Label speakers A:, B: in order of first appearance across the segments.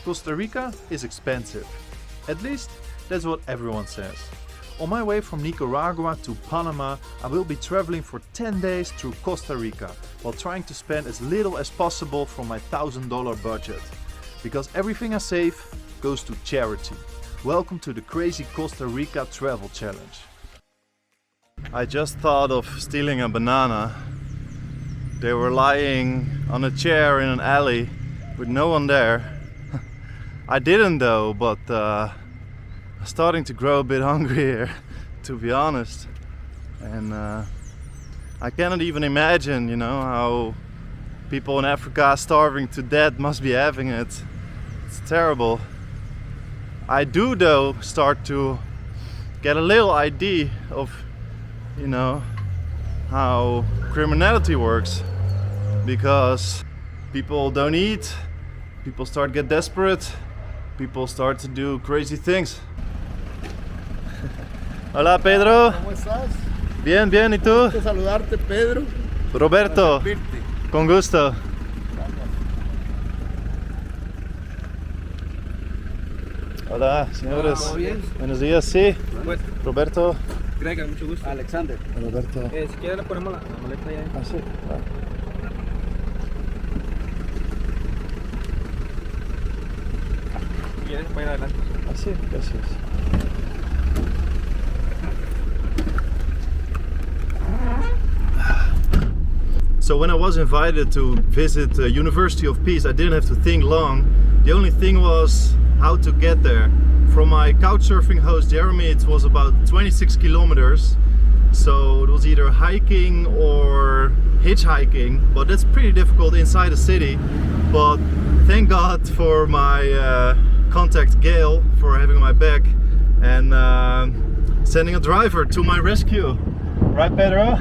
A: Costa Rica is expensive. At least, that's what everyone says. On my way from Nicaragua to Panama, I will be traveling for 10 days through Costa Rica, while trying to spend as little as possible from my $1,000 budget. Because everything I save goes to charity. Welcome to the crazy Costa Rica travel challenge. I just thought of stealing a banana. They were lying on a chair in an alley with no one there. I didn't though, but I'm starting to grow a bit hungry here, to be honest. And I cannot even imagine, you know, how people in Africa starving to death must be having it. It's terrible. I do though start to get a little idea of, you know, how criminality works, because people don't eat, people start to get desperate, people start to do crazy things. Hola Pedro.
B: ¿Cómo estás?
A: Bien, bien, ¿y tú?
B: Gusto saludarte, Pedro.
A: Roberto, con gusto. Hola, señores.
C: ¿Todo bien?
A: Buenos días, sí.
C: Pues,
A: Roberto.
C: Greg, mucho gusto. Alexander.
A: Roberto.
C: Si quieres le ponemos la maleta ya.
A: Ah, sí. Ah.
C: Si quieres, voy adelante.
A: Ah, sí, gracias. So when I was invited to visit the University of Peace, I didn't have to think long. The only thing was how to get there. From my couchsurfing host Jeremy, it was about 26 kilometers. So it was either hiking or hitchhiking, but that's pretty difficult inside the city. But thank God for my contact Gail for having my back and sending a driver to my rescue. Right, Pedro?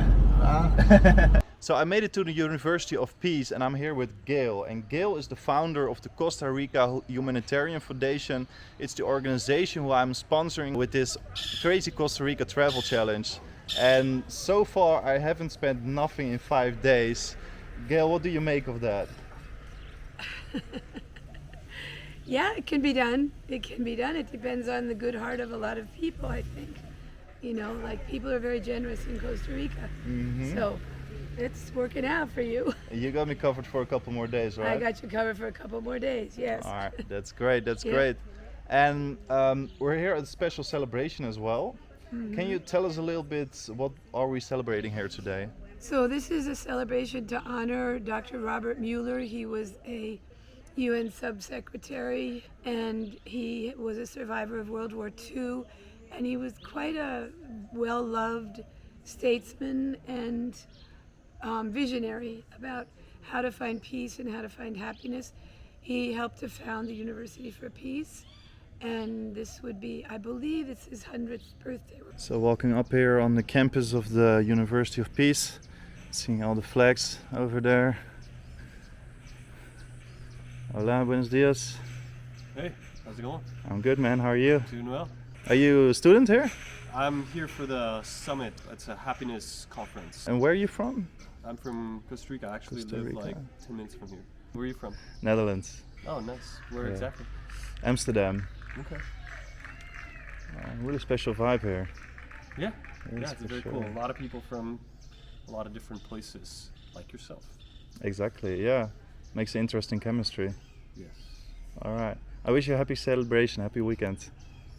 A: So I made it to the University of Peace and I'm here with Gail. And Gail is the founder of the Costa Rica Humanitarian Foundation. It's the organization who I'm sponsoring with this crazy Costa Rica travel challenge. And so far I haven't spent nothing in 5 days. Gail, what do you make of that?
D: Yeah, it can be done. It can be done. It depends on the good heart of a lot of people, I think. You know, like people are very generous in Costa Rica. Mm-hmm. So it's working out for you.
A: You got me covered for a couple more days, right?
D: I got you covered for a couple more days, yes.
A: All right, that's great, that's great. And we're here at a special celebration as well. Mm-hmm. Can you tell us a little bit, what are we celebrating here today?
D: So this is a celebration to honor Dr. Robert Mueller. He was a UN sub-secretary and he was a survivor of World War II, and he was quite a well-loved statesman and visionary about how to find peace and how to find happiness. He helped to found the University for Peace, and this would be, I believe it's his 100th birthday.
A: So walking up here on the campus of the University of Peace, seeing all the flags over there. Hola, buenos dias.
E: Hey, how's it going?
A: I'm good, man. How are you?
E: Doing well.
A: Are you a student here?
E: I'm here for the summit. It's a happiness conference.
A: And where are you from?
E: I'm from Costa Rica. I actually
A: Costa
E: live
A: Rica.
E: like 10 minutes from here. Where are you from?
A: Netherlands.
E: Oh, nice. Where
A: Yeah.
E: exactly?
A: Amsterdam.
E: Okay.
A: Really special vibe here.
E: Yeah.
A: Yes,
E: Yeah, it's
A: for
E: very
A: sure.
E: cool. A lot of people from a lot of different places, like yourself.
A: Exactly, yeah. Makes interesting chemistry.
E: Yes.
A: All right. I wish you a happy celebration, happy weekend.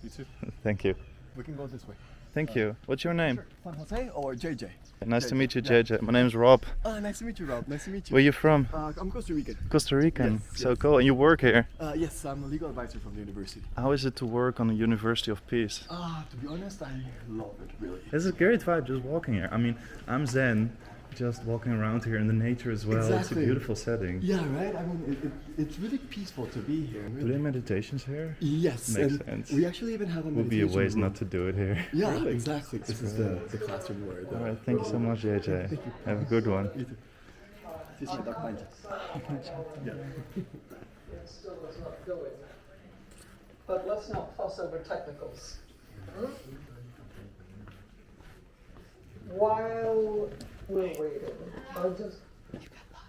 E: You too.
A: Thank you.
B: We can go this way.
A: Thank you. What's your name?
B: Juan Jose or JJ?
A: Nice to meet you,
B: Yeah.
A: JJ. My name's Rob.
B: Nice to meet you, Rob. Nice to meet you.
A: Where are you from?
B: I'm Costa Rican.
A: Costa Rican.
B: Yes,
A: So
B: yes.
A: cool. And you work here?
B: Yes, I'm a legal advisor from the university.
A: How is it to work on the University of Peace?
B: To be honest, I love it, really.
A: It's a great vibe just walking here. I mean, I'm Zen, just walking around here in the nature as well. It's a
B: Exactly.
A: beautiful setting.
B: Yeah, right? I mean, it's really peaceful to be here.
A: Do
B: Really.
A: they meditations here?
B: Yes,
A: Makes
B: and
A: sense.
B: we actually even have a
A: Would be a
B: meditation
A: waste
B: room.
A: not to do it here.
B: Yeah, exactly. This is the classroom where the...
A: All right, thank you so much, JJ.
B: Thank you.
A: Have a good one.
B: You too. This is my dog Panja. Yeah.
F: But let's not fuss over technicals. While we're waiting, I'll just...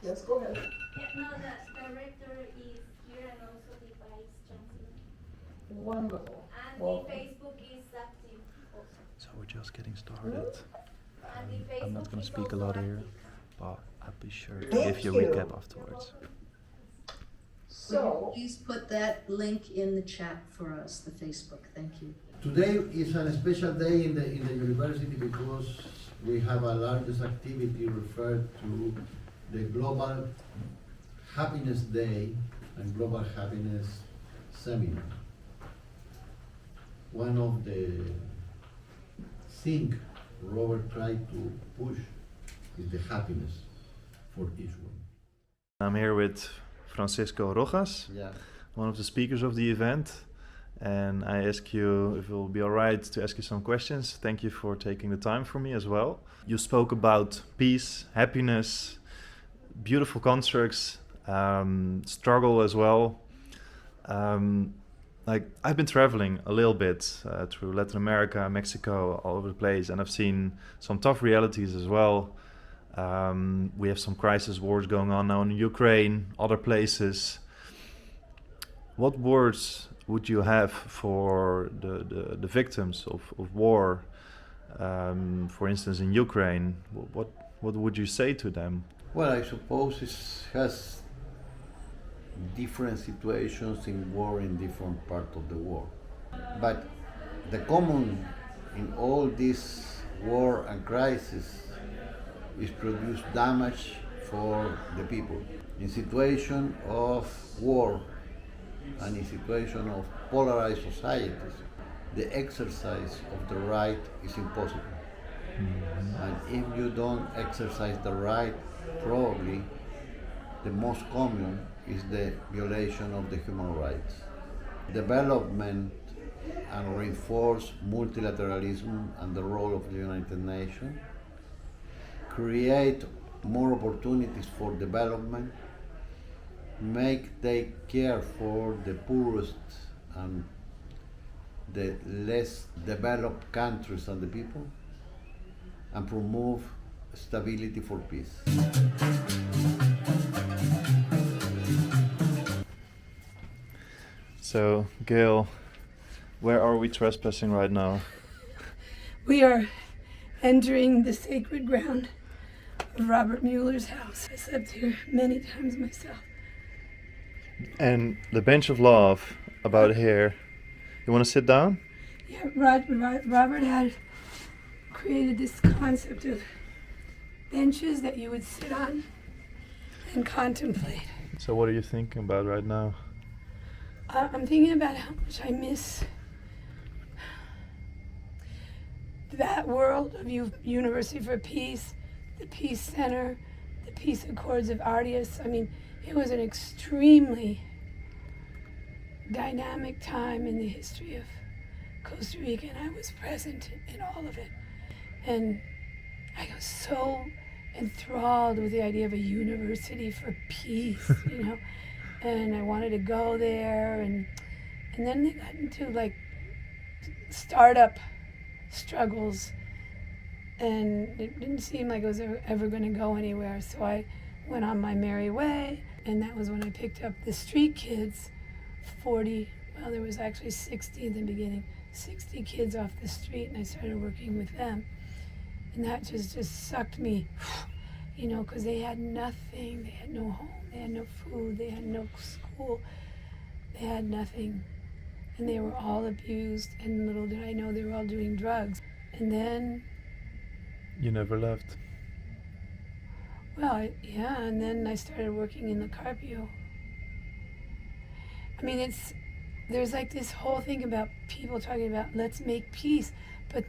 F: Yes, go ahead.
G: Yeah, no, the director is here and also the vice
F: Wonderful.
G: And
F: Well,
G: the Facebook is active.
A: So we're just getting started.
G: And the
A: I'm not
G: Facebook
A: going to
G: is
A: speak a
G: also
A: lot here,
G: active.
A: but I'll be sure to give you a recap afterwards.
F: so,
H: Please put that link in the chat for us, the Facebook. Thank you.
I: Today is a special day in the university because we have a largest activity referred to the Global Happiness Day and Global Happiness Seminar. One of the things Robert tried to push is the happiness for each one.
A: I'm here with Francisco Rojas,
I: Yeah.
A: one of the speakers of the event, and I ask you if it will be alright to ask you some questions. Thank you for taking the time for me as well. You spoke about peace, happiness, beautiful constructs, struggle as well. I've been traveling a little bit through Latin America, Mexico, all over the place, and I've seen some tough realities as well. We have some crisis wars going on now in Ukraine, other places. What words would you have for the victims of war? For instance, in Ukraine, what would you say to them?
I: Well, I suppose it has different situations in war in different parts of the world. But the common in all this war and crisis is produce damage for the people. In situation of war and in situation of polarized societies, the exercise of the right is impossible. And if you don't exercise the right, probably the most common is the violation of the human rights. Development and reinforce multilateralism and the role of the United Nations, create more opportunities for development, take care for the poorest and the less developed countries and the people, and promote stability for peace.
A: So, Gail, where are we trespassing right now?
D: We are entering the sacred ground of Robert Mueller's house. I slept here many times myself.
A: And the bench of love about here. You want to sit down?
D: Yeah, Robert had created this concept of benches that you would sit on and contemplate.
A: So what are you thinking about right now?
D: I'm thinking about how much I miss that world of University for Peace, the Peace Center, the Peace Accords of Artias. I mean, it was an extremely dynamic time in the history of Costa Rica, and I was present in all of it. And I was so enthralled with the idea of a university for peace, you know, and I wanted to go there. And then they got into like startup struggles, and it didn't seem like it was ever going to go anywhere. So I went on my merry way, and that was when I picked up the street kids, 40, well, there was actually 60 in the beginning, 60 kids off the street, and I started working with them. And that just sucked me, you know, because they had nothing. They had no home, they had no food, they had no school, they had nothing. And they were all abused, and little did I know they were all doing drugs. And then...
A: You never left.
D: Well, yeah, and then I started working in the Carpio. I mean, there's like this whole thing about people talking about let's make peace, but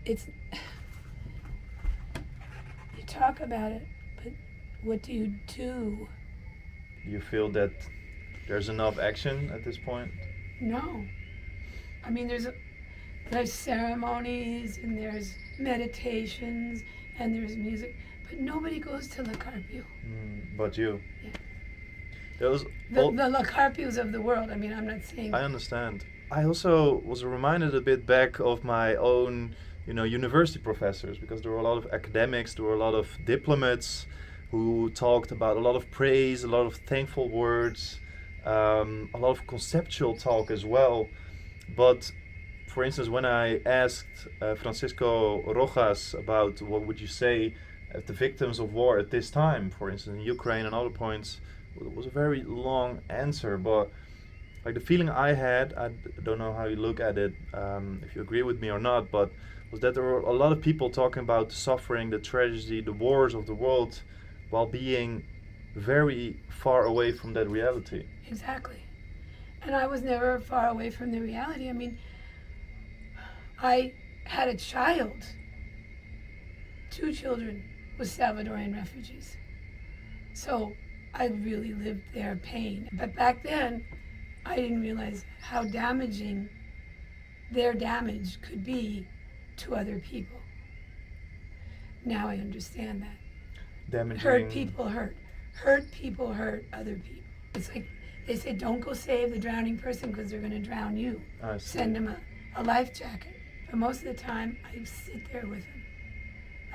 D: it's, you talk about it, but what do you do?
A: Do you feel that there's enough action at this point?
D: No. I mean, there's ceremonies, and there's meditations, and there's music, but nobody goes to La Carpio.
A: But you?
D: Yeah.
A: Those
D: The La Carpios of the world. I mean, I'm not saying...
A: I understand. I also was reminded a bit back of my own, university professors, because there were a lot of academics, there were a lot of diplomats who talked about a lot of praise, a lot of thankful words. a lot of conceptual talk as well. But for instance, when I asked Francisco Rojas about what would you say at the victims of war at this time, for instance, in Ukraine and other points, it was a very long answer, but like the feeling I had, I don't know how you look at it, if you agree with me or not, but was that there were a lot of people talking about the suffering, the tragedy, the wars of the world, while being very far away from that reality.
D: Exactly. And I was never far away from the reality. I mean, I had a child, 2 children with Salvadorian refugees. So I really lived their pain. But back then, I didn't realize how damaging their damage could be to other people. Now I understand that.
A: Damaging.
D: Hurt people hurt. Hurt people hurt other people. It's like they say, don't go save the drowning person because they're going to drown you.
A: I see.
D: Send them a life jacket. But most of the time, I sit there with them.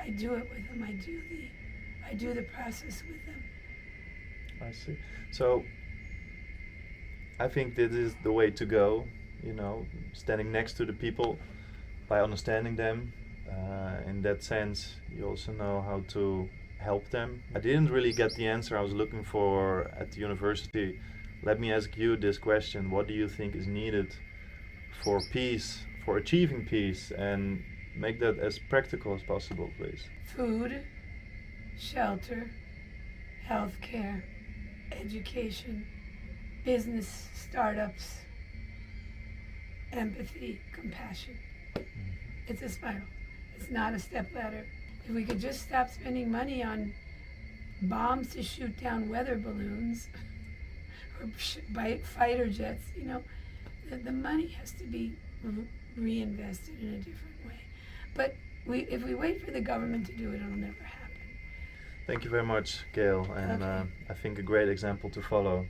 D: I do it with them. I do the process with them.
A: I see. So I think this is the way to go, you know, standing next to the people by understanding them. In that sense, you also know how to help them. I didn't really get the answer I was looking for at the university. Let me ask you this question. What do you think is needed for peace, for achieving peace, and make that as practical as possible, please?
D: Food, shelter, healthcare, education, business startups, empathy, compassion. It's a spiral. It's not a stepladder. If we could just stop spending money on bombs to shoot down weather balloons or fighter jets, you know, the money has to be reinvested in a different way. But if we wait for the government to do it, it'll never happen.
A: Thank you very much, Gail, and
D: Okay.
A: I think a great example to follow.